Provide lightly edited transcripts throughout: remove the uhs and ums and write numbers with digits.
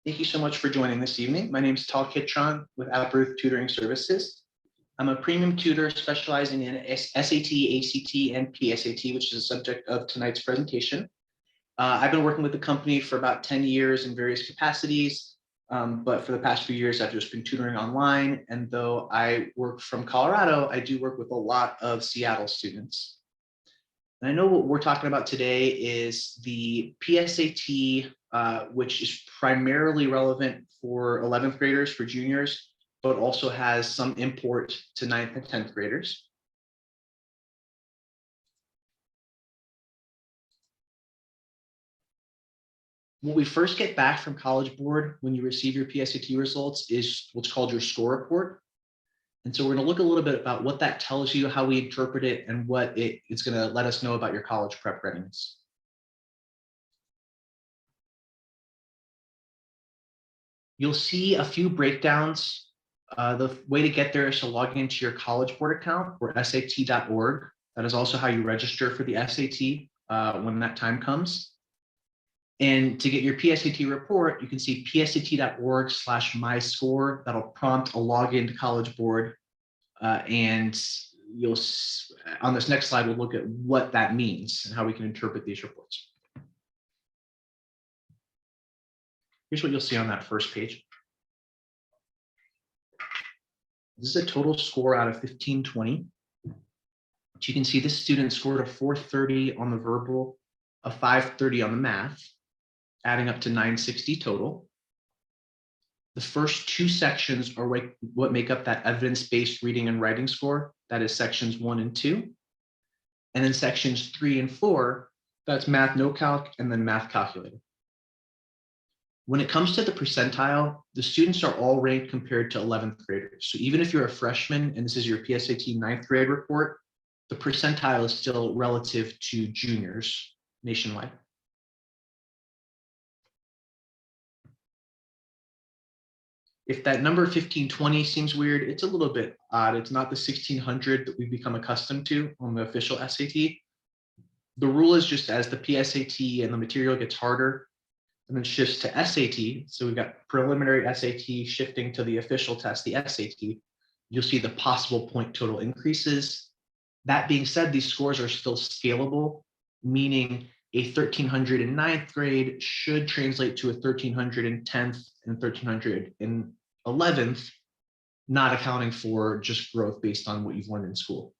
Thank you so much for joining this evening. My name is Tal Kitron with Appruth Tutoring Services. I'm a premium tutor specializing in SAT, ACT, and PSAT, which is the subject of tonight's presentation. I've been working with the company for about 10 years in various capacities, but for the past few years, I've just been tutoring online. And though I work from Colorado, I do work with a lot of Seattle students. And I know what we're talking about today is the PSAT, which is primarily relevant for 11th graders, for juniors, but also has some import to 9th and 10th graders. What we first get back from College Board when you receive your PSAT results is what's called your score report. And so we're going to look a little bit about what that tells you, how we interpret it, and what it's going to let us know about your college prep readiness. You'll see a few breakdowns. The way to get there is to log into your College Board account or SAT.org. That is also how you register for the SAT when that time comes. And to get your PSAT report, you can see psat.org/myscore. That'll prompt a login to College Board. And you'll, on this next slide, we'll look at what that means and how we can interpret these reports. Here's what you'll see on that first page. This is a total score out of 1520. But you can see this student scored a 430 on the verbal, a 530 on the math, adding up to 960 total. The first two sections are what make up that evidence-based reading and writing score. That is sections 1 and 2. And then sections 3 and 4, that's math no calc and then math calculator. When it comes to the percentile, the students are all ranked compared to 11th graders. So even if you're a freshman and this is your PSAT 9th grade report, the percentile is still relative to juniors nationwide. If that number 1520 seems weird, it's a little bit odd. It's not the 1600 that we've become accustomed to on the official SAT. The rule is just as the PSAT and the material gets harder, and then shifts to SAT. So we've got preliminary SAT shifting to the official test, the SAT. You'll see the possible point total increases. That being said, these scores are still scalable, meaning a 1300 in 9th grade should translate to a 1300 in 10th and 1300 in 11th, not accounting for just growth based on what you've learned in school.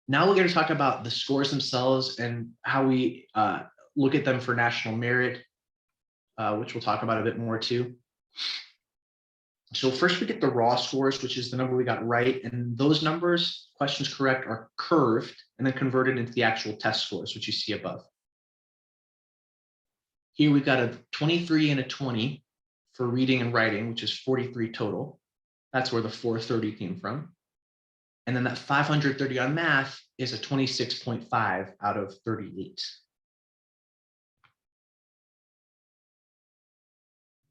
Now we're going to talk about the scores themselves and how we look at them for national merit, which we'll talk about a bit more too. So first we get the raw scores, which is the number we got right. And those numbers, questions correct, are curved and then converted into the actual test scores, which you see above. Here we've got a 23 and a 20 for reading and writing, which is 43 total. That's where the 430 came from. And then that 530 on math is a 26.5 out of 38.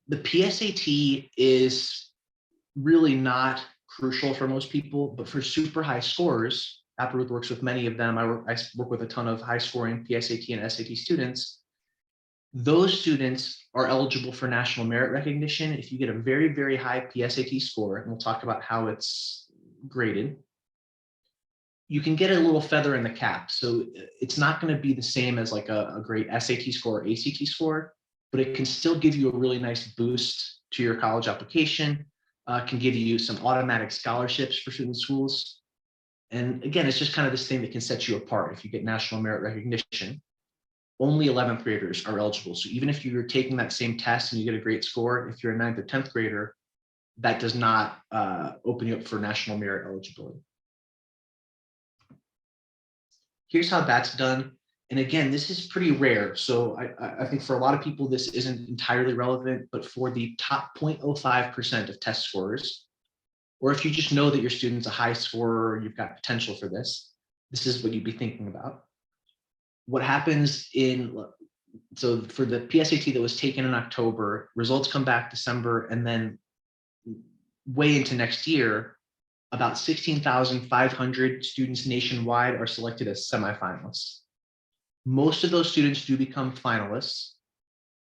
The PSAT is really not crucial for most people, but for super high scores, Appruth works with many of them. I work with a ton of high scoring PSAT and SAT students. Those students are eligible for national merit recognition if you get a very, very high PSAT score, and we'll talk about how it's graded. You can get a little feather in the cap. So it's not going to be the same as like a great SAT score or ACT score, but it can still give you a really nice boost to your college application, can give you some automatic scholarships for certain schools. And again, it's just kind of this thing that can set you apart. If you get national merit recognition, only 11th graders are eligible. So even if you're taking that same test and you get a great score, if you're a 9th or 10th grader, that does not open you up for national merit eligibility. Here's how that's done. And again, this is pretty rare. So I think for a lot of people, this isn't entirely relevant, but for the top 0.05% of test scorers, or if you just know that your student's a high scorer, you've got potential for this, this is what you'd be thinking about. What happens so for the PSAT that was taken in October, results come back December, and then way into next year, about 16,500 students nationwide are selected as semifinalists. Most of those students do become finalists.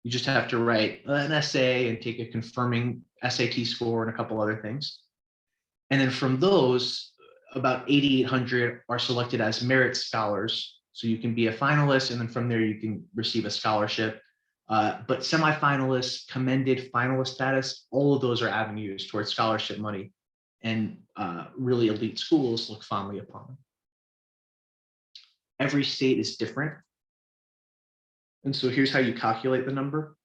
You just have to write an essay and take a confirming SAT score and a couple other things. And then from those, about 8,800 are selected as merit scholars. So you can be a finalist, and then from there you can receive a scholarship. But semifinalists, commended, finalist status, all of those are avenues towards scholarship money. And really elite schools look fondly upon them. Every state is different. And so here's how you calculate the number.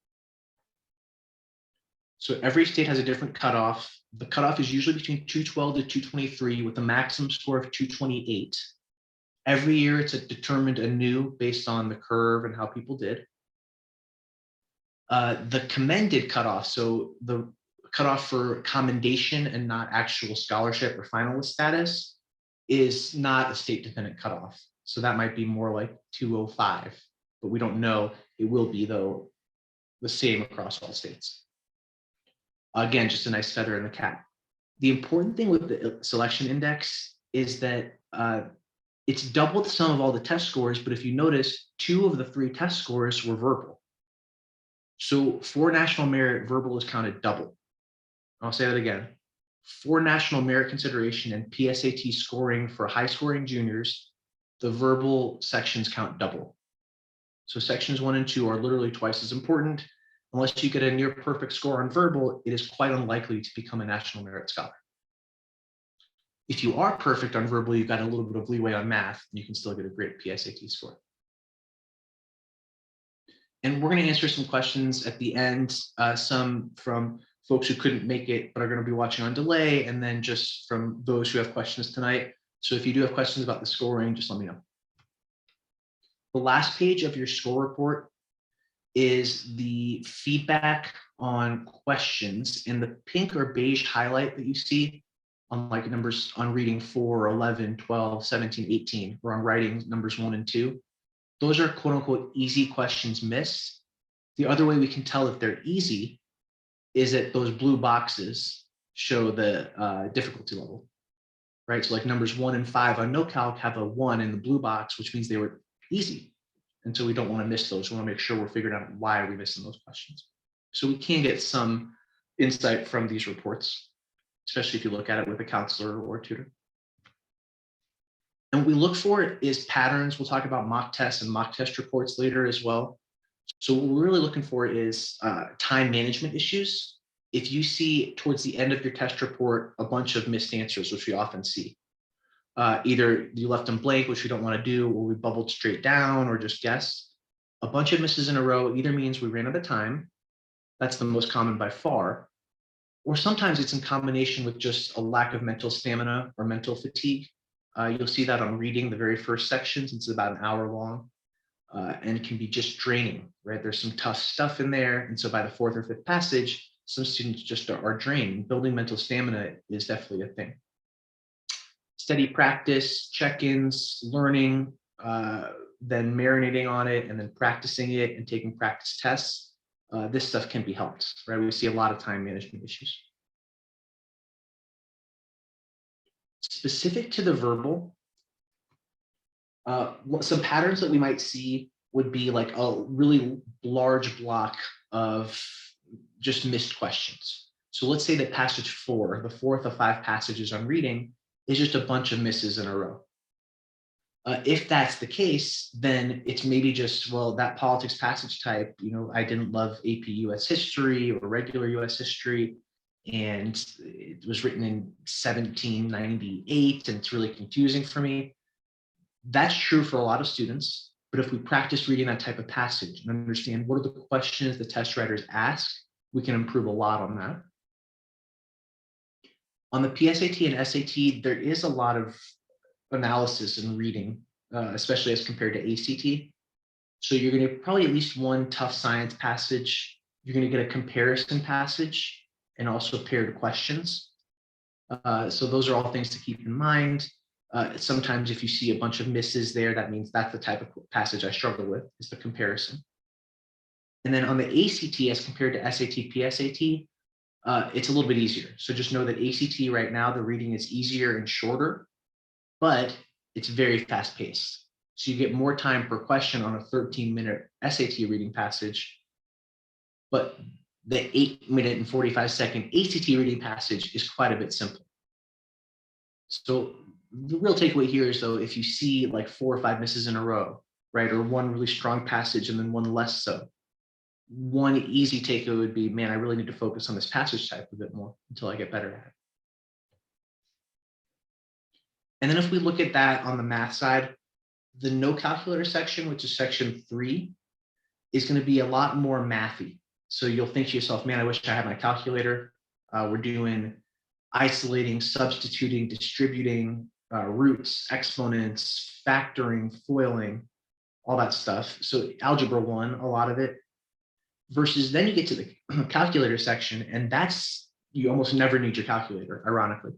So every state has a different cutoff. The cutoff is usually between 212 to 223 with a maximum score of 228. Every year it's determined anew based on the curve and how people did. The commended cutoff, so the cutoff for commendation and not actual scholarship or finalist status, is not a state dependent cutoff. So that might be more like 205, but we don't know. It will be, though, the same across all states. Again, just a nice feather in the cap. The important thing with the selection index is that it's double the sum of all the test scores, but if you notice, 2 of the 3 test scores were verbal. So for national merit, verbal is counted double. I'll say that again. For national merit consideration and PSAT scoring for high scoring juniors, the verbal sections count double. So sections 1 and 2 are literally twice as important. Unless you get a near perfect score on verbal, it is quite unlikely to become a national merit scholar. If you are perfect on verbal, you've got a little bit of leeway on math, and you can still get a great PSAT score. And we're going to answer some questions at the end, some from folks who couldn't make it but are going to be watching on delay, and then just from those who have questions tonight. So if you do have questions about the scoring, just let me know. The last page of your score report is the feedback on questions, and the pink or beige highlight that you see on like numbers on reading 4, 11, 12, 17, 18, or on writing numbers 1 and 2. Those are quote unquote easy questions missed. The other way we can tell if they're easy is that those blue boxes show the difficulty level, right? So like numbers 1 and 5 on NoCalc have a 1 in the blue box, which means they were easy. And so we don't want to miss those. We want to make sure we're figuring out why are we missing those questions. So we can get some insight from these reports, especially if you look at it with a counselor or a tutor. And what we look for is patterns. We'll talk about mock tests and mock test reports later as well. So what we're really looking for is time management issues. If you see towards the end of your test report a bunch of missed answers, which we often see, either you left them blank, which we don't want to do, or we bubbled straight down or just guessed, a bunch of misses in a row either means we ran out of time. That's the most common by far. Or sometimes it's in combination with just a lack of mental stamina or mental fatigue. You'll see that on reading the very first sections. It's about an hour long and it can be just draining, right? There's some tough stuff in there. And so by the 4th or 5th passage, some students just are drained. Building mental stamina is definitely a thing. Steady practice, check-ins, learning, then marinating on it, and then practicing it and taking practice tests. This stuff can be helped, right? We see a lot of time management issues. Specific to the verbal, some patterns that we might see would be like a really large block of just missed questions. So let's say that passage 4, the 4th of 5 passages on reading, is just a bunch of misses in a row. If that's the case, then it's maybe just, well, that politics passage type, I didn't love AP US history or regular US history, and it was written in 1798, and it's really confusing for me. That's true for a lot of students, but if we practice reading that type of passage and understand what are the questions the test writers ask, we can improve a lot on that. On the PSAT and SAT, there is a lot of analysis in reading, especially as compared to ACT. So you're going to probably at least one tough science passage. You're going to get a comparison passage and also paired questions. So those are all things to keep in mind. Sometimes if you see a bunch of misses there, that means that's the type of passage I struggle with, is the comparison. And then on the ACT as compared to SAT, PSAT, it's a little bit easier. So just know that ACT right now, the reading is easier and shorter, but it's very fast paced. So you get more time per question on a 13-minute SAT reading passage, but the 8-minute and 45-second ACT reading passage is quite a bit simpler. So the real takeaway here is, though, if you see like 4 or 5 misses in a row, right, or one really strong passage and then one less so, one easy takeaway would be, man, I really need to focus on this passage type a bit more until I get better at it. And then if we look at that on the math side, the no calculator section, which is section 3, is going to be a lot more mathy. So you'll think to yourself, man, I wish I had my calculator. We're doing isolating, substituting, distributing, roots, exponents, factoring, foiling, all that stuff. So algebra 1, a lot of it, versus then you get to the calculator section, and that's, you almost never need your calculator, ironically.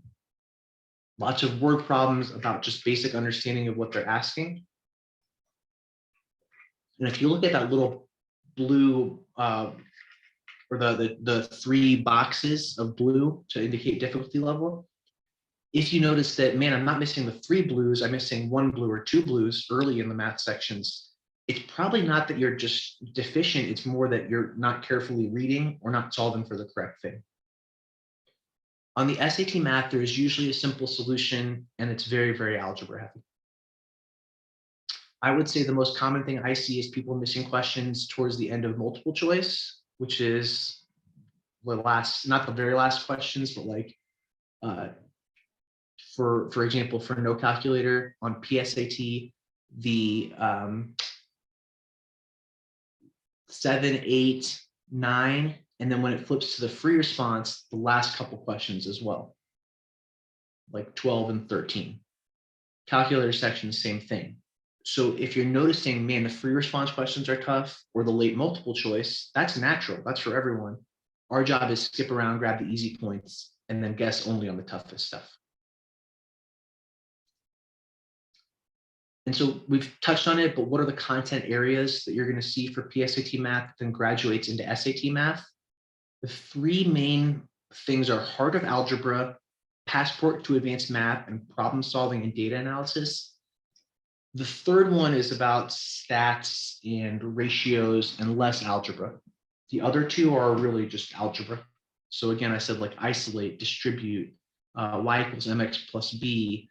Lots of word problems about just basic understanding of what they're asking. And if you look at that little blue, or the 3 boxes of blue to indicate difficulty level, if you notice that, man, I'm not missing the 3 blues, I'm missing 1 blue or 2 blues early in the math sections, it's probably not that you're just deficient, it's more that you're not carefully reading or not solving for the correct thing. On the SAT math, there is usually a simple solution, and it's very, very algebra heavy. I would say the most common thing I see is people missing questions towards the end of multiple choice, which is the last, not the very last questions, but like, for example, for no calculator on PSAT, the 7, 8, 9, and then when it flips to the free response, the last couple questions as well, like 12 and 13. Calculator section, same thing. So if you're noticing, man, the free response questions are tough, or the late multiple choice, that's natural, that's for everyone. Our job is skip around, grab the easy points, and then guess only on the toughest stuff. And so we've touched on it, but what are the content areas that you're going to see for PSAT math that then graduates into SAT math? The 3 main things are heart of algebra, passport to advanced math, and problem solving and data analysis. The third one is about stats and ratios and less algebra. The other 2 are really just algebra. So again, I said like isolate, distribute, y equals mx plus b,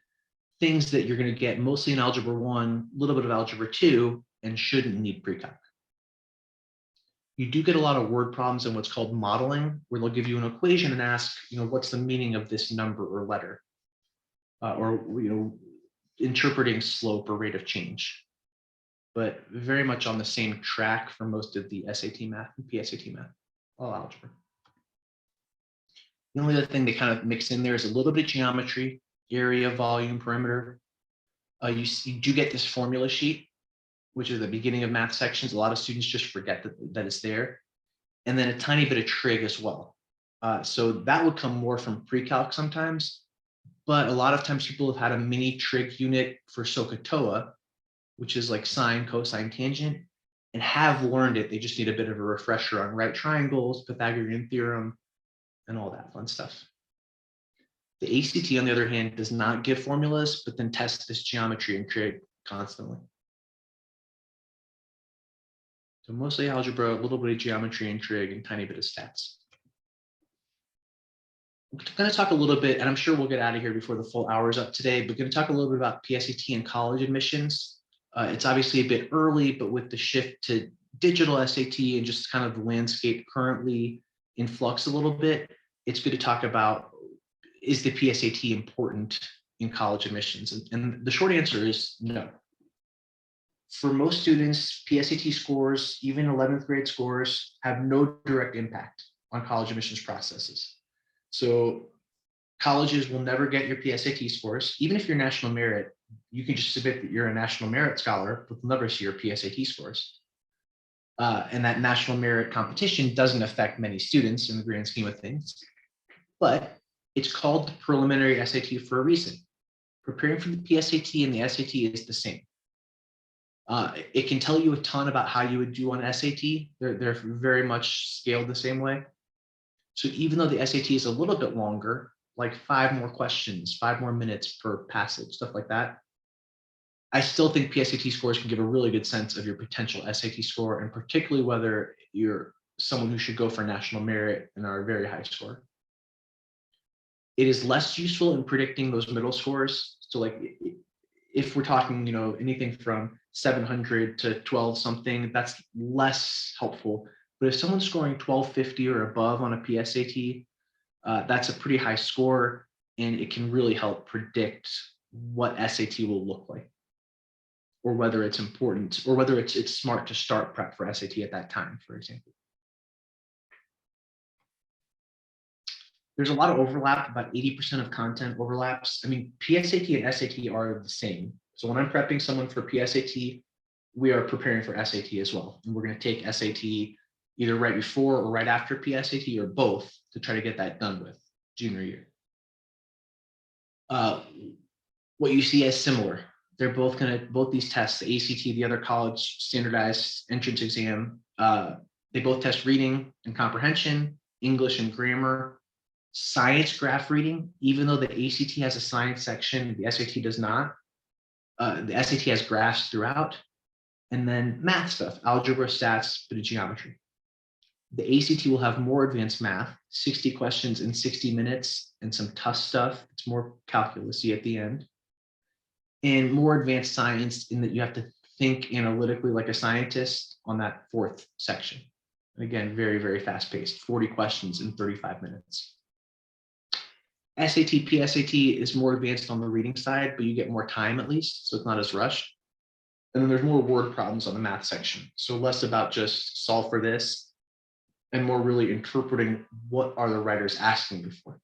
things that you're going to get mostly in algebra 1, a little bit of algebra 2, and shouldn't need pre-calc. You do get a lot of word problems in what's called modeling, where they'll give you an equation and ask, what's the meaning of this number or letter, or interpreting slope or rate of change. But very much on the same track for most of the SAT math and PSAT math, all algebra. The only other thing they kind of mix in there is a little bit of geometry, area, volume, perimeter. You do get this formula sheet, which is the beginning of math sections. A lot of students just forget that it's there. And then a tiny bit of trig as well. So that would come more from pre-calc sometimes, but a lot of times people have had a mini trig unit for SOHCAHTOA, which is like sine, cosine, tangent, and have learned it. They just need a bit of a refresher on right triangles, Pythagorean theorem, and all that fun stuff. The ACT, on the other hand, does not give formulas, but then tests this geometry and trig constantly. So mostly algebra, a little bit of geometry and trig, and tiny bit of stats. We're going to talk a little bit, and I'm sure we'll get out of here before the full hour is up today, but going to talk a little bit about PSAT and college admissions. It's obviously a bit early, but with the shift to digital SAT and just kind of the landscape currently in flux a little bit, it's good to talk about, is the PSAT important in college admissions? And the short answer is no. For most students, PSAT scores, even 11th grade scores, have no direct impact on college admissions processes. So colleges will never get your PSAT scores. Even if you're national merit, you can just submit that you're a national merit scholar, but they'll never see your PSAT scores. And that national merit competition doesn't affect many students in the grand scheme of things, but it's called the preliminary SAT for a reason. Preparing for the PSAT and the SAT is the same. It can tell you a ton about how you would do on SAT. They're very much scaled the same way. So even though the SAT is a little bit longer, like 5 more questions, 5 more minutes per passage, stuff like that, I still think PSAT scores can give a really good sense of your potential SAT score, and particularly whether you're someone who should go for national merit and are a very high score. It is less useful in predicting those middle scores. So like if we're talking, anything from 700 to 12 something, that's less helpful. But if someone's scoring 1250 or above on a PSAT, that's a pretty high score, and it can really help predict what SAT will look like, or whether it's important, or whether it's smart to start prep for SAT at that time, for example. There's a lot of overlap, about 80% of content overlaps. I mean, PSAT and SAT are the same. So when I'm prepping someone for PSAT, we are preparing for SAT as well. And we're going to take SAT either right before or right after PSAT, or both, to try to get that done with junior year. What you see as similar, they're both these tests, the ACT, the other college standardized entrance exam, they both test reading and comprehension, English and grammar, science graph reading. Even though the ACT has a science section, the SAT does not. The SAT has graphs throughout. And then math stuff, algebra, stats, bit of geometry. The ACT will have more advanced math, 60 questions in 60 minutes, and some tough stuff. It's more calculus-y at the end. And more advanced science, in that you have to think analytically like a scientist on that fourth section. And again, very, very fast-paced, 40 questions in 35 minutes. SAT, PSAT is more advanced on the reading side, but you get more time at least, so it's not as rushed. And then there's more word problems on the math section. So less about just solve for this, and more really interpreting what are the writers asking you for.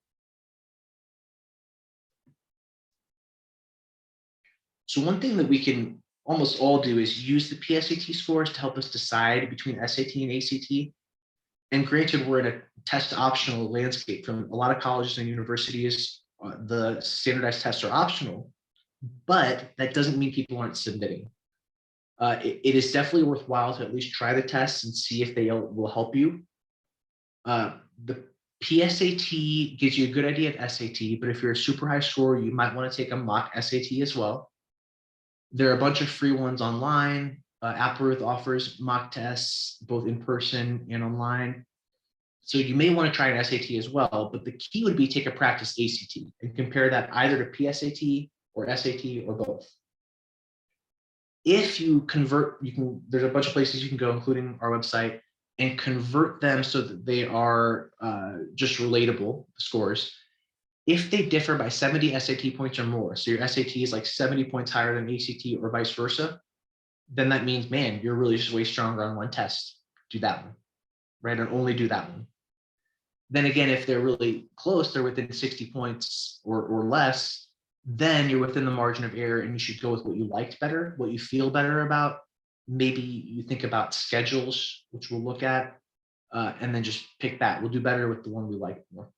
So one thing that we can almost all do is use the PSAT scores to help us decide between SAT and ACT. And granted, we're in a test optional landscape. From a lot of colleges and universities, the standardized tests are optional, but that doesn't mean people aren't submitting. It is definitely worthwhile to at least try the tests and see if they will help you. The PSAT gives you a good idea of SAT, but if you're a super high scorer, you might want to take a mock SAT as well. There are a bunch of free ones online. Appleworth offers mock tests, both in person and online. So you may want to try an SAT as well, but the key would be take a practice ACT and compare that either to PSAT or SAT or both. If you convert, there's a bunch of places you can go, including our website, and convert them so that they are just relatable scores. If they differ by 70 SAT points or more, so your SAT is like 70 points higher than ACT or vice versa, then that means, man, you're really just way stronger on one test. Do that one, right? And only do that one. Then again, if they're really close, they're within 60 points or less, then you're within the margin of error, and you should go with what you liked better, what you feel better about. Maybe you think about schedules, which we'll look at, and then just pick that. We'll do better with the one we like more.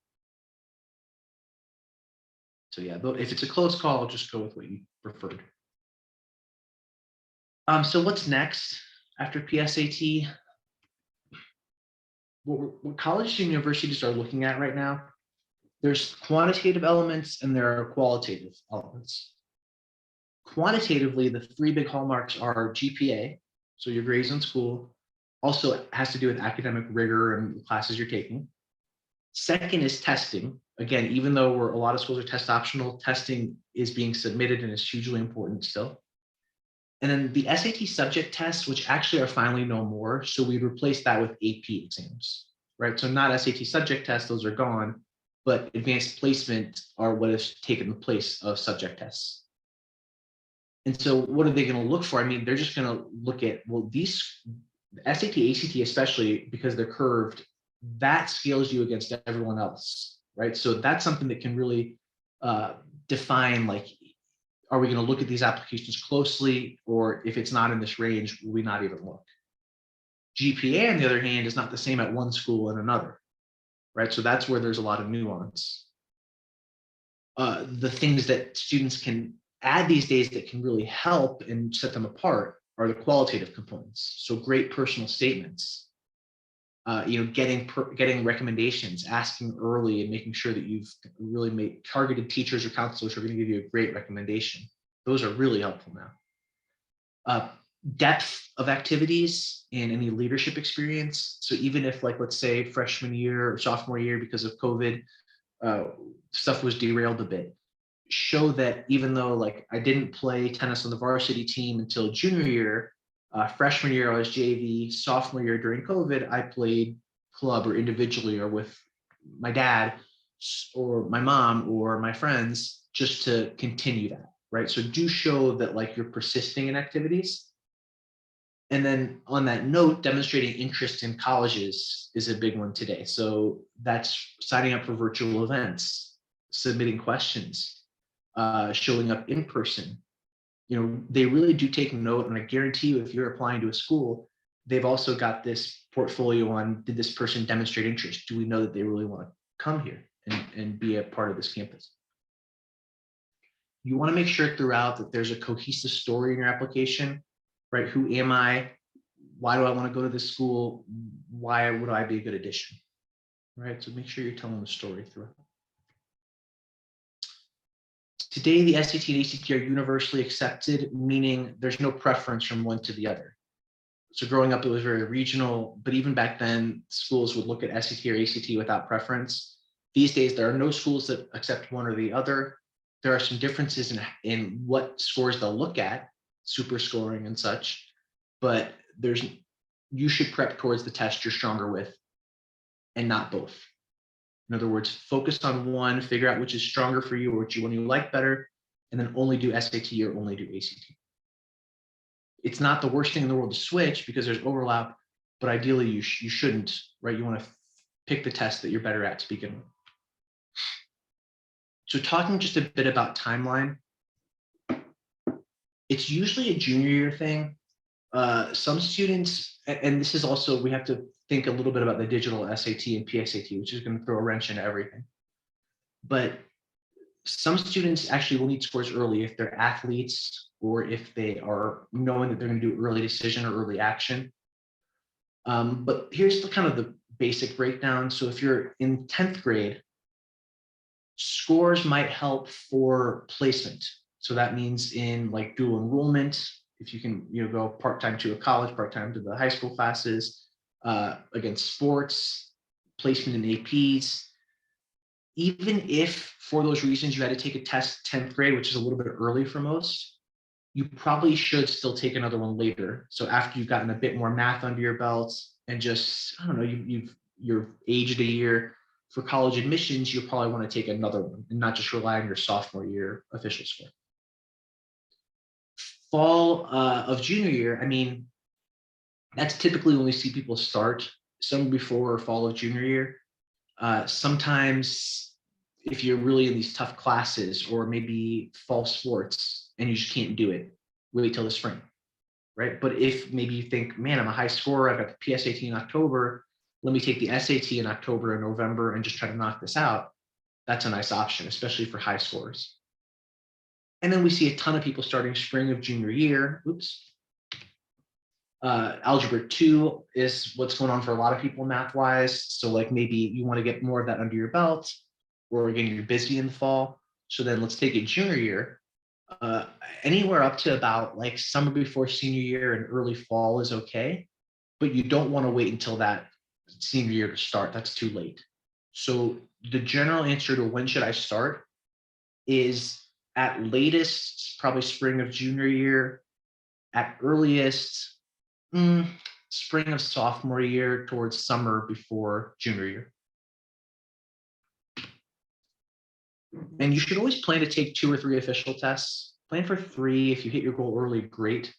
So yeah, if it's a close call, just go with what you preferred. So what's next after PSAT? What colleges and universities are looking at right now, there's quantitative elements and there are qualitative elements. Quantitatively, the three big hallmarks are GPA, so your grades in school. Also, it has to do with academic rigor and the classes you're taking. Second is testing. Again, even though a lot of schools are test optional, testing is being submitted and is hugely important still. And then the SAT subject tests, which actually are finally no more. So we replaced that with AP exams, right? So not SAT subject tests, those are gone, but advanced placement are what has taken the place of subject tests. And so what are they going to look for? I mean, they're just going to look at, well, these SAT, ACT, especially because they're curved, that scales you against everyone else, right? So that's something that can really define, like, are we going to look at these applications closely, or if it's not in this range, will we not even look? GPA, on the other hand, is not the same at one school and another, right? So that's where there's a lot of nuance. The things that students can add these days that can really help and set them apart are the qualitative components. So great personal statements, getting recommendations, asking early, and making sure that you've really made targeted teachers or counselors who are going to give you a great recommendation. Those are really helpful now. Uh, Depth of activities and any leadership experience. So even if, like, let's say freshman year or sophomore year, because of COVID, uh, stuff was derailed a bit, show that even though, like, I didn't play tennis on the varsity team until junior year, freshman year I was JV, sophomore year during COVID, I played club or individually or with my dad or my mom or my friends just to continue that, right? So do show that, like, you're persisting in activities. And then on that note, demonstrating interest in colleges is a big one today. So that's signing up for virtual events, submitting questions, showing up in person. You know, they really do take note, and I guarantee you, if you're applying to a school, they've also got this portfolio on, did this person demonstrate interest? Do we know that they really want to come here and be a part of this campus? You want to make sure throughout that there's a cohesive story in your application, right? Who am I? Why do I want to go to this school? Why would I be a good addition? Right? So make sure you're telling the story throughout. Today, the SAT and ACT are universally accepted, meaning there's no preference from one to the other. So growing up, it was very regional, but even back then, schools would look at SAT or ACT without preference. These days, there are no schools that accept one or the other. There are some differences in what scores they'll look at, super scoring and such, but you should prep towards the test you're stronger with and not both. In other words, focus on one, figure out which is stronger for you or which one you like better, and then only do SAT or only do ACT. It's not the worst thing in the world to switch because there's overlap, but ideally you shouldn't, right? You want to pick the test that you're better at to begin with. So talking just a bit about timeline, it's usually a junior year thing. Some students, and this is also, we have to think a little bit about the digital SAT and PSAT, which is going to throw a wrench into everything. But some students actually will need scores early if they're athletes or if they are knowing that they're going to do early decision or early action. But here's the kind of the basic breakdown. So if you're in 10th grade, scores might help for placement. So that means in, like, dual enrollment, if you can, you know, go part-time to a college, part-time to the high school classes, against sports, placement in APs. Even if for those reasons you had to take a test 10th grade, which is a little bit early for most, you probably should still take another one later. So after you've gotten a bit more math under your belt and just, I don't know, you're aged a year for college admissions, you'll probably want to take another one and not just rely on your sophomore year official score. Fall of junior year, I mean, that's typically when we see people start, some before fall of junior year. Sometimes if you're really in these tough classes or maybe fall sports and you just can't do it, wait till the spring, right? But if maybe you think, man, I'm a high scorer, I've got the PSAT in October, let me take the SAT in October and November and just try to knock this out, that's a nice option, especially for high scores. And then we see a ton of people starting spring of junior year. Oops. Algebra 2 is what's going on for a lot of people math-wise. So, like, maybe you want to get more of that under your belt, or again, you're busy in the fall. So then let's take it junior year. Anywhere up to about, like, summer before senior year and early fall is okay, but you don't want to wait until that senior year to start. That's too late. So the general answer to when should I start is at latest, probably spring of junior year, at earliest, spring of sophomore year towards summer before junior year. And you should always plan to take 2 or 3 official tests. Plan for 3. If you hit your goal early, great.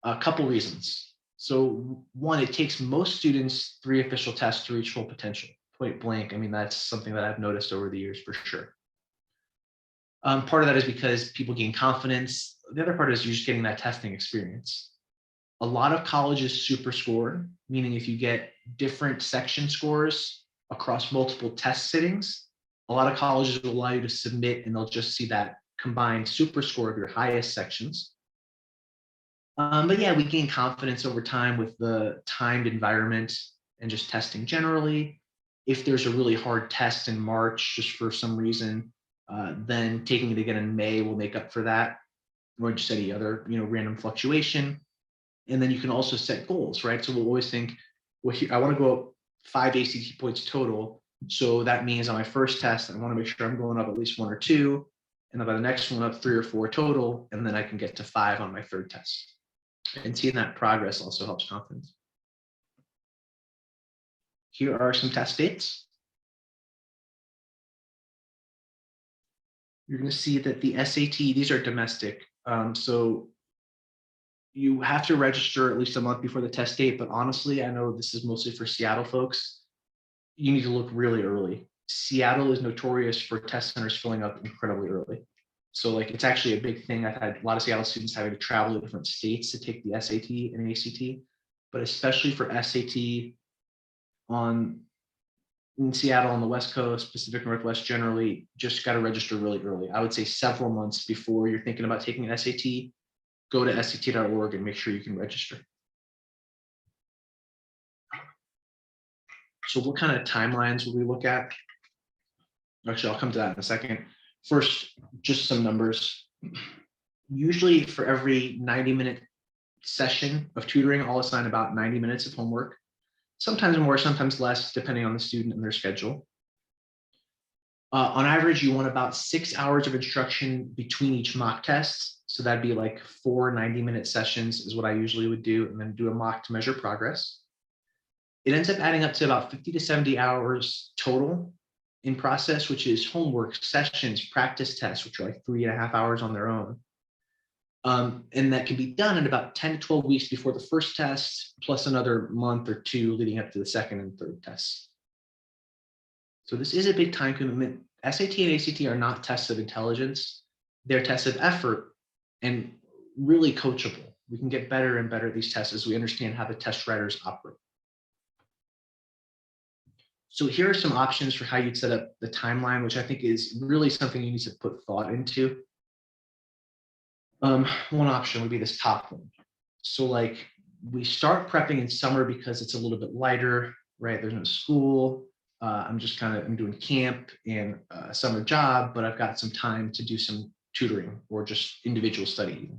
A couple reasons. So one, it takes most students 3 official tests to reach full potential. Point blank. I mean, that's something that I've noticed over the years for sure. Part of that is because people gain confidence. The other part is you're just getting that testing experience. A lot of colleges super score, meaning if you get different section scores across multiple test sittings, a lot of colleges will allow you to submit and they'll just see that combined super score of your highest sections. But yeah, we gain confidence over time with the timed environment and just testing generally. If there's a really hard test in March, just for some reason, then taking it again in May will make up for that. or just any other, random fluctuation. And then you can also set goals, right? So we'll always think, well, I want to go up 5 ACT points total. So that means on my first test, I want to make sure I'm going up at least 1 or 2. And then by the next one up 3 or 4 total. And then I can get to 5 on my third test. And seeing that progress also helps confidence. Here are some test dates. You're going to see that the SAT, these are domestic. So you have to register at least a month before the test date, but honestly, I know this is mostly for Seattle folks. You need to look really early. Seattle is notorious for test centers filling up incredibly early. So like, it's actually a big thing. I've had a lot of Seattle students having to travel to different states to take the SAT and ACT, but especially for SAT in Seattle on the West Coast, Pacific Northwest generally, just got to register really early. I would say several months before you're thinking about taking an SAT, go to SAT.org and make sure you can register. So what kind of timelines will we look at? Actually, I'll come to that in a second. First, just some numbers. Usually for every 90-minute session of tutoring, I'll assign about 90 minutes of homework. Sometimes more, sometimes less, depending on the student and their schedule. On average, you want about 6 hours of instruction between each mock test. So that'd be like 4 90-minute sessions is what I usually would do, and then do a mock to measure progress. It ends up adding up to about 50 to 70 hours total in process, which is homework, sessions, practice tests, which are like 3.5 hours on their own. And that can be done in about 10 to 12 weeks before the first test, plus another month or 2 leading up to the second and third tests. So this is a big time commitment. SAT and ACT are not tests of intelligence. They're tests of effort and really coachable. We can get better and better at these tests as we understand how the test writers operate. So here are some options for how you'd set up the timeline, which I think is really something you need to put thought into. One option would be this top one. So like, we start prepping in summer because it's a little bit lighter, right? There's no school. I'm doing camp and a summer job, but I've got some time to do some tutoring or just individual study.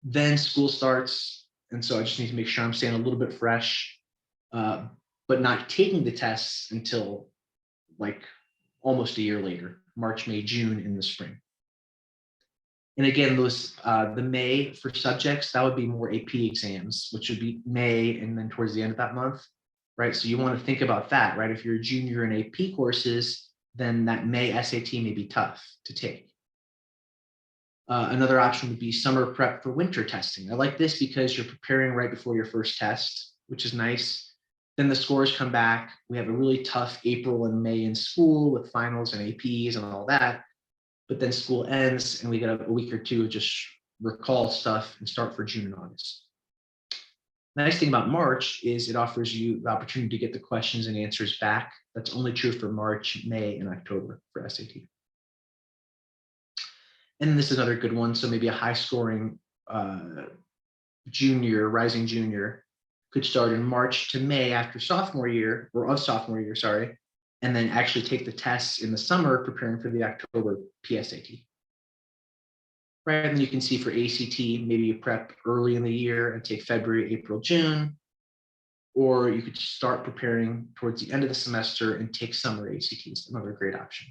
Then school starts. And so I just need to make sure I'm staying a little bit fresh, but not taking the tests until like almost a year later, March, May, June in the spring. And again, those the May for subjects, that would be more AP exams, which would be May and then towards the end of that month, right? So you want to think about that, right? If you're a junior in AP courses, then that May SAT may be tough to take. Another option would be summer prep for winter testing. I like this because you're preparing right before your first test, which is nice. Then the scores come back. We have a really tough April and May in school with finals and APs and all that. But then school ends and we get a week or two to just recall stuff and start for June and August. The nice thing about March is it offers you the opportunity to get the questions and answers back. That's only true for March, May, and October for SAT. And this is another good one. So maybe a high scoring rising junior could start in March to May after sophomore year, sorry, and then actually take the tests in the summer, preparing for the October PSAT. Right, and you can see for ACT, maybe you prep early in the year and take February, April, June, or you could start preparing towards the end of the semester and take summer ACTs, another great option.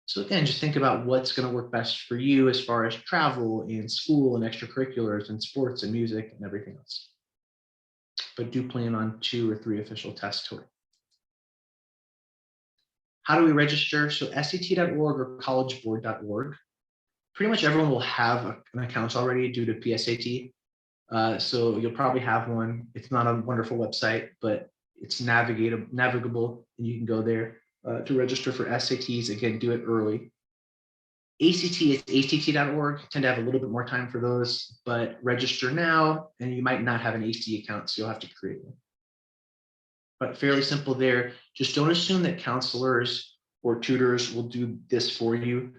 So again, just think about what's going to work best for you as far as travel and school and extracurriculars and sports and music and everything else. But do plan on 2 or 3 official tests total. How do we register? So SAT.org or collegeboard.org. Pretty much everyone will have an account already due to PSAT. So you'll probably have one. It's not a wonderful website, but it's navigable, and you can go there to register for SATs. Again, do it early. ACT is ACT.org. Tend to have a little bit more time for those, but register now, and you might not have an ACT account, so you'll have to create one. But fairly simple there. Just don't assume that counselors or tutors will do this for you.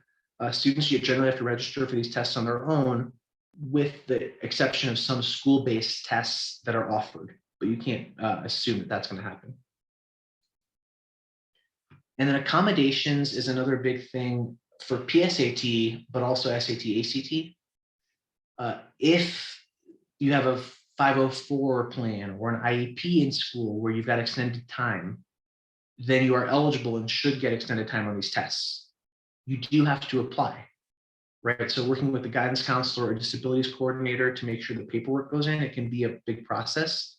Students, you generally have to register for these tests on their own, with the exception of some school-based tests that are offered, but you can't assume that that's going to happen. And then accommodations is another big thing for PSAT, but also SAT, ACT. If you have a 504 plan or an IEP in school where you've got extended time, then you are eligible and should get extended time on these tests. You do have to apply, right? So working with the guidance counselor or disabilities coordinator to make sure the paperwork goes in, it can be a big process.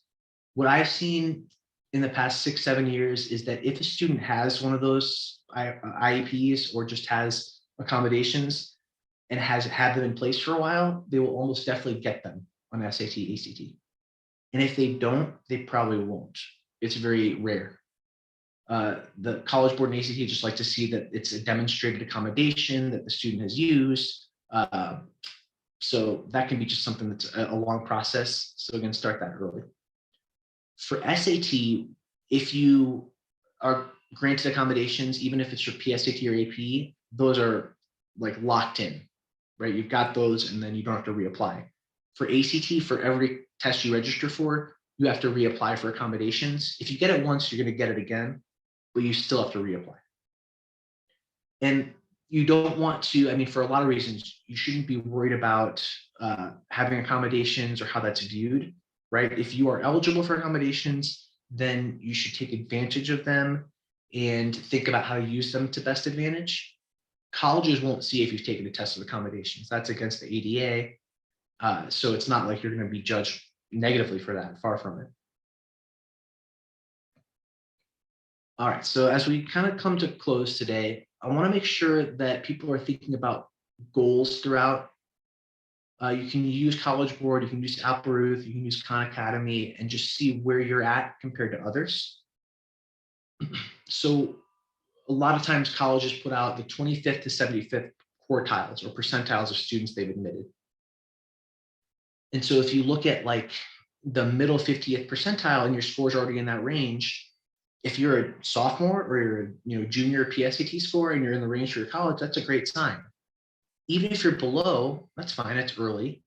What I've seen in the past 6-7 years is that if a student has one of those IEPs or just has accommodations and has had them in place for a while, they will almost definitely get them on SAT, ACT. And if they don't, they probably won't. It's very rare. The College Board and ACT just like to see that it's a demonstrated accommodation that the student has used. So that can be just something that's a long process. So again, start that early. For SAT, if you are granted accommodations, even if it's your PSAT or AP, those are like locked in, right? You've got those and then you don't have to reapply. For ACT, for every test you register for, you have to reapply for accommodations. If you get it once, you're going to get it again, but you still have to reapply. And you don't want to, I mean, for a lot of reasons, you shouldn't be worried about having accommodations or how that's viewed, right? If you are eligible for accommodations, then you should take advantage of them and think about how to use them to best advantage. Colleges won't see if you've taken a test of accommodations. That's against the ADA. So it's not like you're going to be judged negatively for that, far from it. All right, so as we kind of come to close today, I want to make sure that people are thinking about goals throughout. You can use College Board, you can use Alperuth, you can use Khan Academy, and just see where you're at compared to others. So a lot of times colleges put out the 25th to 75th quartiles or percentiles of students they've admitted. And so if you look at like the middle 50th percentile and your score's already in that range, if you're a sophomore or you're a junior PSAT score and you're in the range for your college, that's a great sign. Even if you're below, that's fine, it's early.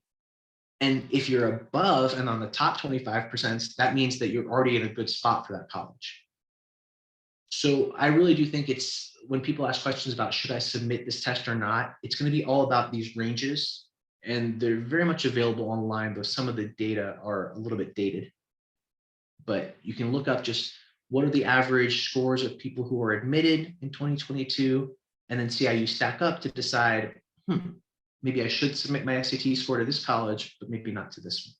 And if you're above and on the top 25%, that means that you're already in a good spot for that college. So I really do think it's, when people ask questions about should I submit this test or not, it's going to be all about these ranges, and they're very much available online, though some of the data are a little bit dated. But you can look up just what are the average scores of people who are admitted in 2022, and then see how you stack up to decide, maybe I should submit my SAT score to this college, but maybe not to this one.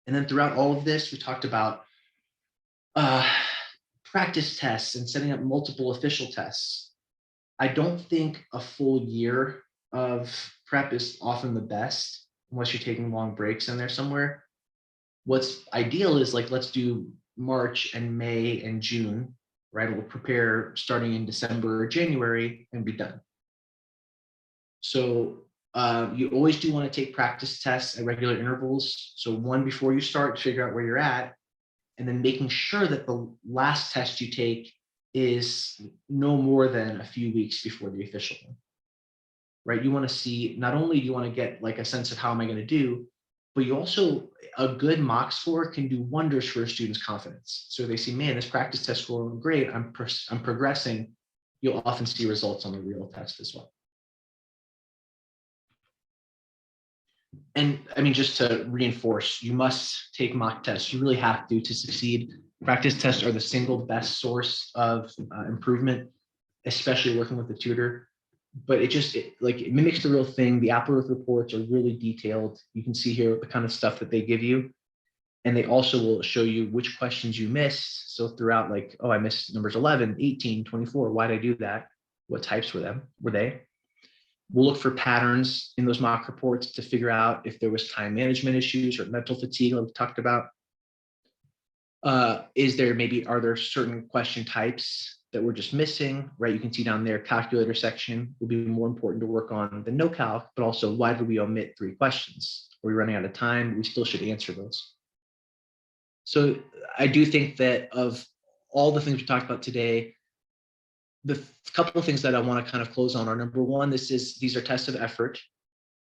And then throughout all of this, we talked about practice tests and setting up multiple official tests. I don't think a full year of prep is often the best unless you're taking long breaks in there somewhere. What's ideal is like, let's do March and May and June, right? We'll prepare starting in December or January and be done. So you always do want to take practice tests at regular intervals. So one before you start, figure out where you're at, and then making sure that the last test you take is no more than a few weeks before the official one, right? You want to see, not only do you want to get like a sense of how am I going to do, but you also, a good mock score can do wonders for a student's confidence. So they see, man, this practice test score went great, I'm progressing. You'll often see results on the real test as well. And I mean, just to reinforce, you must take mock tests. You really have to succeed. Practice tests are the single best source of improvement, especially working with a tutor. But it mimics the real thing. The Alperuth reports are really detailed. You can see here the kind of stuff that they give you. And they also will show you which questions you missed. So throughout, like, oh, I missed numbers 11, 18, 24. Why did I do that? What types were they? We'll look for patterns in those mock reports to figure out if there was time management issues or mental fatigue like we talked about. Are there certain question types that we're just missing, right? You can see down there, calculator section will be more important to work on than no calc, but also why did we omit 3 questions? Are we running out of time? We still should answer those. So I do think that of all the things we talked about today, the couple of things that I want to kind of close on are, number one, these are tests of effort.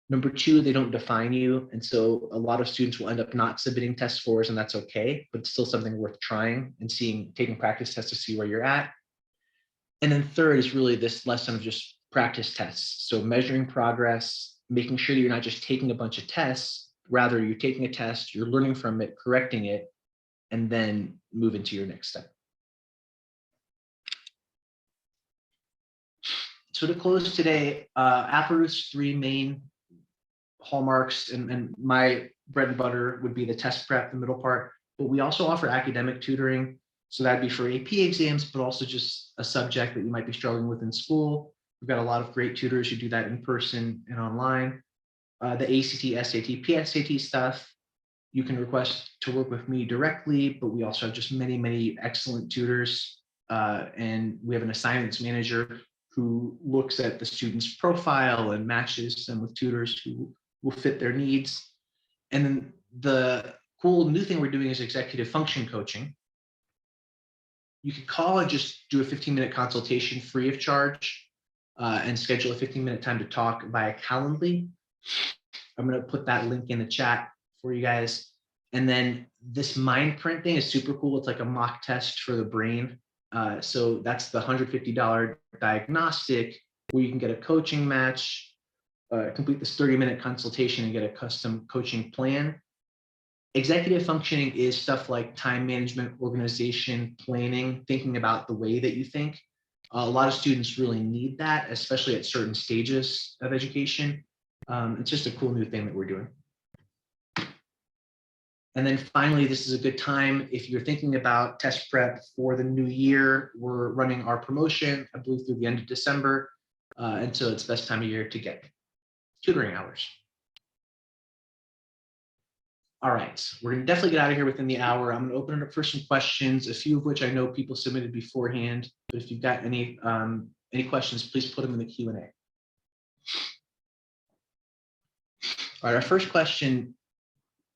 Number two, they don't define you. And so a lot of students will end up not submitting test scores, and that's okay, but it's still something worth trying and taking practice tests to see where you're at. And then third is really this lesson of just practice tests. So measuring progress, making sure that you're not just taking a bunch of tests, rather you're taking a test, you're learning from it, correcting it, and then moving to your next step. So to close today, Appleroot's three main hallmarks, and my bread and butter would be the test prep, the middle part, but we also offer academic tutoring. So that'd be for AP exams, but also just a subject that you might be struggling with in school. We've got a lot of great tutors who do that in person and online. The ACT, SAT, PSAT stuff, you can request to work with me directly, but we also have just many, many excellent tutors. And we have an assignments manager who looks at the student's profile and matches them with tutors who will fit their needs. And then the cool new thing we're doing is executive function coaching. You could call and just do a 15-minute consultation free of charge, and schedule a 15-minute time to talk via Calendly. I'm going to put that link in the chat for you guys. And then this mind print thing is super cool. It's like a mock test for the brain. So that's the $150 diagnostic where you can get a coaching match, complete this 30-minute consultation and get a custom coaching plan. Executive functioning is stuff like time management, organization, planning, thinking about the way that you think. A lot of students really need that, especially at certain stages of education. It's just a cool new thing that we're doing. And then finally, this is a good time if you're thinking about test prep for the new year. We're running our promotion, I believe, through the end of December. And so it's the best time of year to get tutoring hours. All right, we're gonna definitely get out of here within the hour. I'm gonna open it up for some questions, a few of which I know people submitted beforehand, but if you've got any questions, please put them in the Q&A. All right, our first question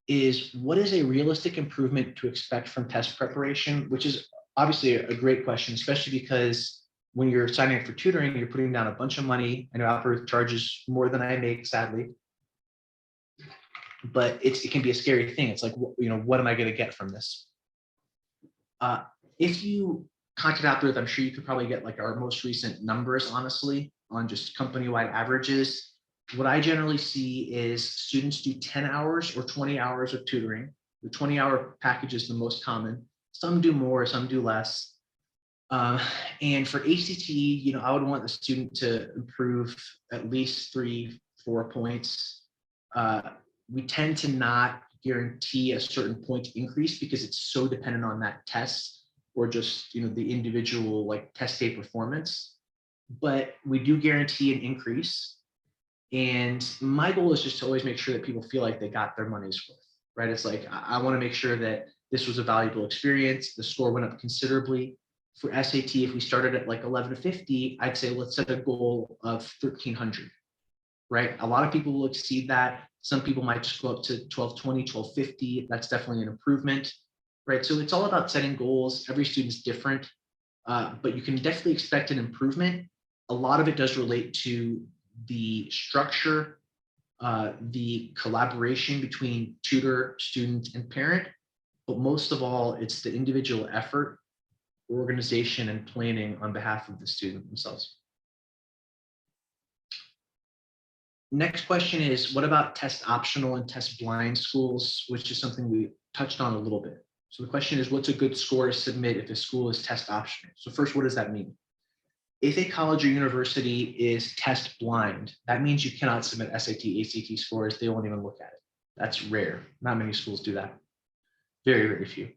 is, what is a realistic improvement to expect from test preparation? Which is obviously a great question, especially because when you're signing up for tutoring, you're putting down a bunch of money. I know Appleroot charges more than I make, sadly. But it can be a scary thing. It's like, what am I going to get from this? If you contact Appleroot, I'm sure you could probably get like our most recent numbers, honestly, on just company-wide averages. What I generally see is students do 10 hours or 20 hours of tutoring. The 20-hour package is the most common. Some do more, some do less. And for ACT, I would want the student to improve at least 3-4 points. We tend to not guarantee a certain point increase because it's so dependent on that test or just the individual like test day performance. But we do guarantee an increase. And my goal is just to always make sure that people feel like they got their money's worth, right? It's like, I want to make sure that this was a valuable experience. The score went up considerably. For SAT, if we started at like 1150, I'd say let's set a goal of 1300, right? A lot of people will exceed that. Some people might just go up to 1220, 1250. That's definitely an improvement, right? So it's all about setting goals. Every student's different, but you can definitely expect an improvement. A lot of it does relate to the structure, the collaboration between tutor, student, and parent, but most of all, it's the individual effort, organization, and planning on behalf of the student themselves. Next question is, what about test optional and test blind schools, which is something we touched on a little bit. So the question is, what's a good score to submit if a school is test optional? So first, what does that mean? If a college or university is test blind, that means you cannot submit SAT, ACT scores. They won't even look at it. That's rare. Not many schools do that. Very, very few.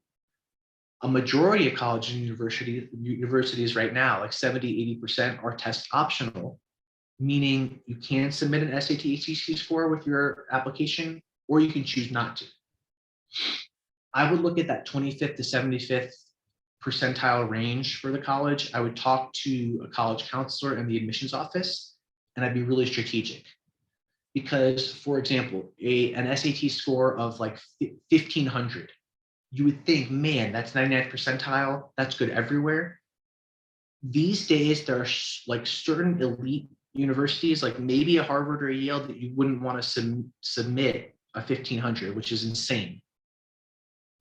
A majority of college and universities right now, like 70, 80%, are test optional, meaning you can submit an SAT, ACT score with your application, or you can choose not to. I would look at that 25th to 75th percentile range for the college. I would talk to a college counselor in the admissions office, and I'd be really strategic. Because, for example, an SAT score of like 1500, you would think, man, that's 99th percentile, that's good everywhere. These days, there are like certain elite universities, like maybe a Harvard or a Yale, that you wouldn't want to submit a 1500, which is insane.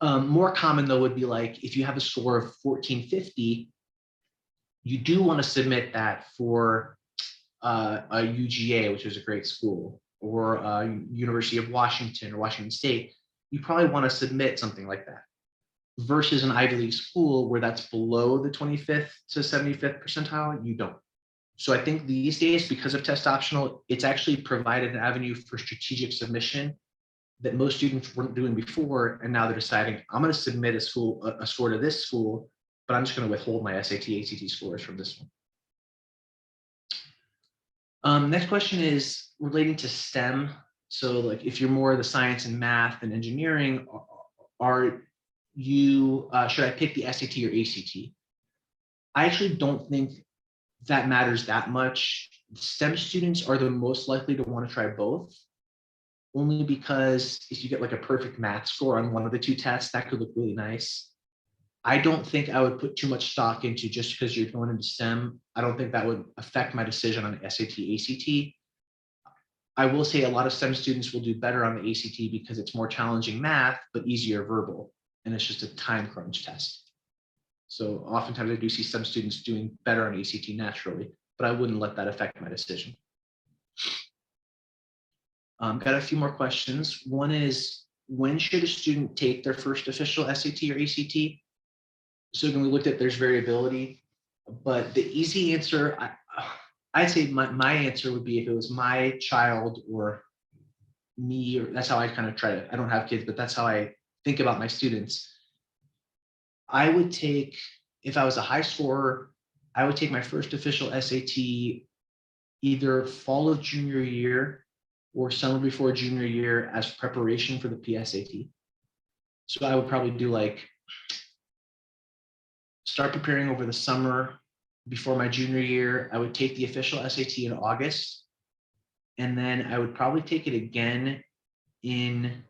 More common though would be like, if you have a score of 1450, you do want to submit that for a UGA, which is a great school, or University of Washington or Washington State, you probably want to submit something like that versus an Ivy League school where that's below the 25th to 75th percentile, you don't. So I think these days, because of test optional, it's actually provided an avenue for strategic submission that most students weren't doing before. And now they're deciding, I'm going to submit a score to this school, but I'm just going to withhold my SAT, ACT scores from this one. Next question is relating to STEM. So like if you're more of the science and math and engineering, are you, should I pick the SAT or ACT? I actually don't think that matters that much. STEM students are the most likely to want to try both, only because if you get like a perfect math score on one of the two tests, that could look really nice. I don't think I would put too much stock into just because you're going into STEM. I don't think that would affect my decision on SAT, ACT. I will say a lot of STEM students will do better on the ACT because it's more challenging math, but easier verbal. And it's just a time crunch test. So oftentimes I do see some students doing better on ACT naturally, but I wouldn't let that affect my decision. Got a few more questions. One is, when should a student take their first official SAT or ACT? So when we looked at, there's variability, but the easy answer, I'd say my answer would be if it was my child or me, or that's how I kind of try to, I don't have kids, but that's how I think about my students. I would take, if I was a high scorer, I would take my first official SAT either fall of junior year or summer before junior year as preparation for the PSAT. So I would probably do like, start preparing over the summer before my junior year. I would take the official SAT in August, and then I would probably take it again in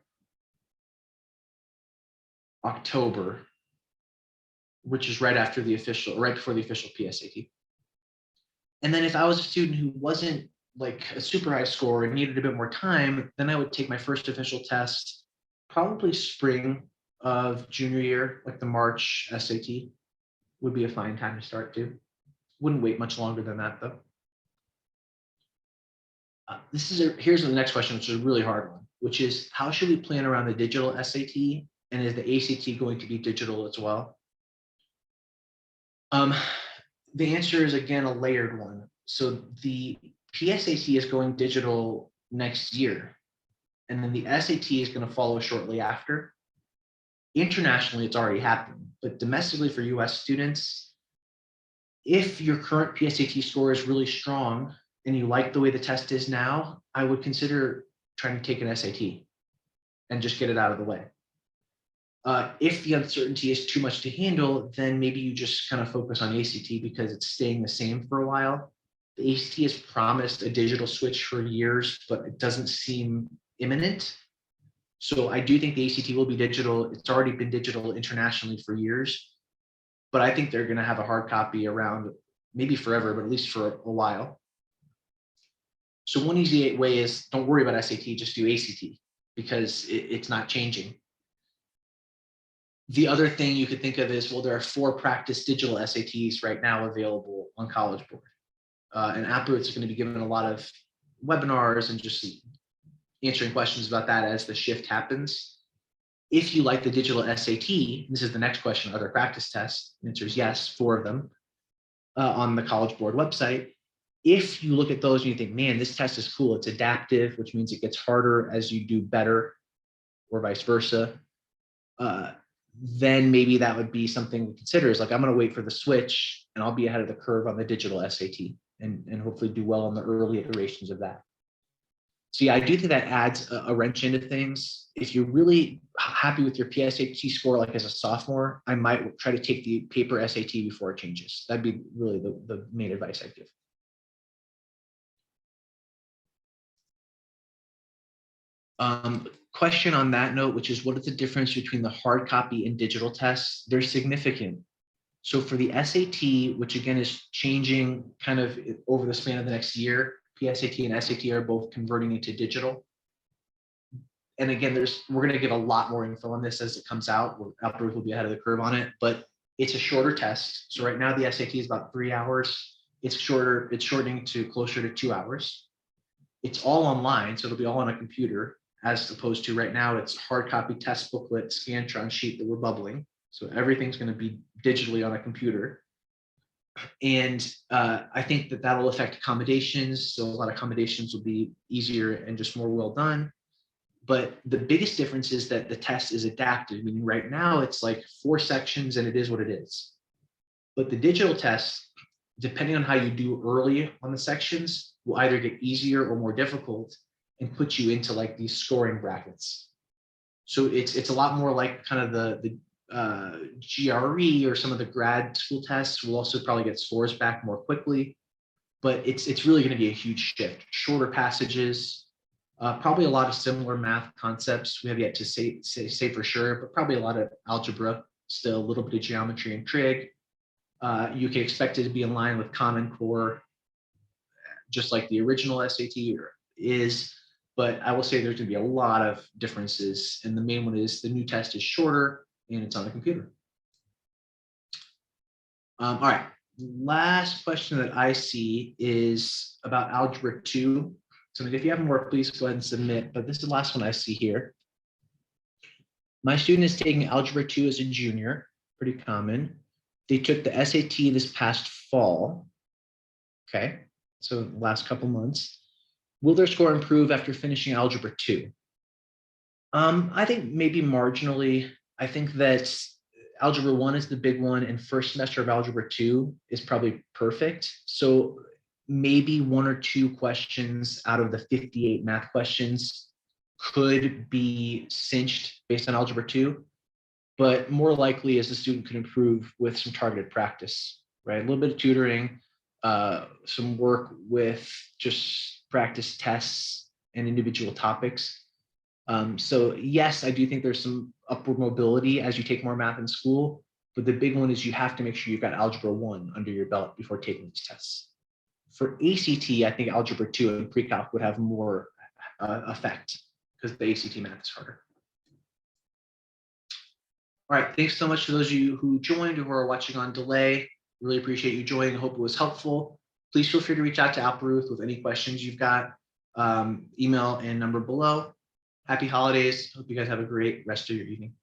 October, which is right before the official PSAT. And then if I was a student who wasn't like a super high score and needed a bit more time, then I would take my first official test, probably spring of junior year, like the March SAT would be a fine time to start too. Wouldn't wait much longer than that though. Here's the next question, which is a really hard one, which is, how should we plan around the digital SAT, and is the ACT going to be digital as well? The answer is, again, a layered one. So the PSAT is going digital next year, and then the SAT is going to follow shortly after. Internationally, it's already happened, but domestically for US students, if your current PSAT score is really strong and you like the way the test is now, I would consider trying to take an SAT and just get it out of the way. If the uncertainty is too much to handle, then maybe you just kind of focus on ACT because it's staying the same for a while. The ACT has promised a digital switch for years, but it doesn't seem imminent. So I do think the ACT will be digital. It's already been digital internationally for years, but I think they're going to have a hard copy around maybe forever, but at least for a while. So one easy way is, don't worry about SAT, just do ACT because it's not changing. The other thing you could think of is, well, there are 4 practice digital SATs right now available on College Board. And AppRoots is going to be given a lot of webinars and just answering questions about that as the shift happens. If you like the digital SAT, this is the next question, are there practice tests? The answer is yes, 4 of them on the College Board website. If you look at those and you think, man, this test is cool, it's adaptive, which means it gets harder as you do better, or vice versa, then maybe that would be something to consider, is like, I'm going to wait for the switch and I'll be ahead of the curve on the digital SAT and hopefully do well on the early iterations of that. So yeah, I do think that adds a wrench into things. If you're really happy with your PSAT score, like as a sophomore, I might try to take the paper SAT before it changes. That'd be really the main advice I'd give. Question on that note, which is, what is the difference between the hard copy and digital tests? They're significant. So for the SAT, which again is changing kind of over the span of the next year, PSAT and SAT are both converting into digital. And again, we're going to give a lot more info on this as it comes out. AppRoots will be ahead of the curve on it, but it's a shorter test. So right now the SAT is about 3 hours. It's shorter, it's shortening to closer to 2 hours. It's all online, so it'll be all on a computer, as opposed to right now, it's hard copy test booklet, Scantron sheet that we're bubbling. So everything's going to be digitally on a computer. And I think that that'll affect accommodations. So a lot of accommodations will be easier and just more well done. But the biggest difference is that the test is adapted. Meaning right now it's like 4 sections and it is what it is. But the digital test, depending on how you do early on the sections, will either get easier or more difficult and put you into like these scoring brackets. So it's a lot more like kind of the GRE or some of the grad school tests will also probably get scores back more quickly. But it's really going to be a huge shift. Shorter passages, probably a lot of similar math concepts. We have yet to say for sure, but probably a lot of algebra, still a little bit of geometry and trig. You can expect it to be in line with Common Core, just like the original SAT is. But I will say there's going to be a lot of differences. And the main one is the new test is shorter and it's on a computer. All right. Last question that I see is about Algebra 2. So if you have more, please go ahead and submit. But this is the last one I see here. My student is taking Algebra 2 as a junior, pretty common. They took the SAT this past fall. Okay, so last couple months. Will their score improve after finishing Algebra 2? I think maybe marginally. I think that Algebra 1 is the big one, and first semester of Algebra 2 is probably perfect. So maybe 1 or 2 questions out of the 58 math questions could be cinched based on Algebra 2, but more likely as the student could improve with some targeted practice, right? A little bit of tutoring, some work with just practice tests and individual topics. So yes, I do think there's some upward mobility as you take more math in school, but the big one is you have to make sure you've got Algebra 1 under your belt before taking these tests. For ACT, I think Algebra 2 and pre-calc would have more effect because the ACT math is harder. All right, thanks so much to those of you who joined or who are watching on delay. Really appreciate you joining. I hope it was helpful. Please feel free to reach out to Alparuth with any questions you've got. Email and number below. Happy holidays. Hope you guys have a great rest of your evening.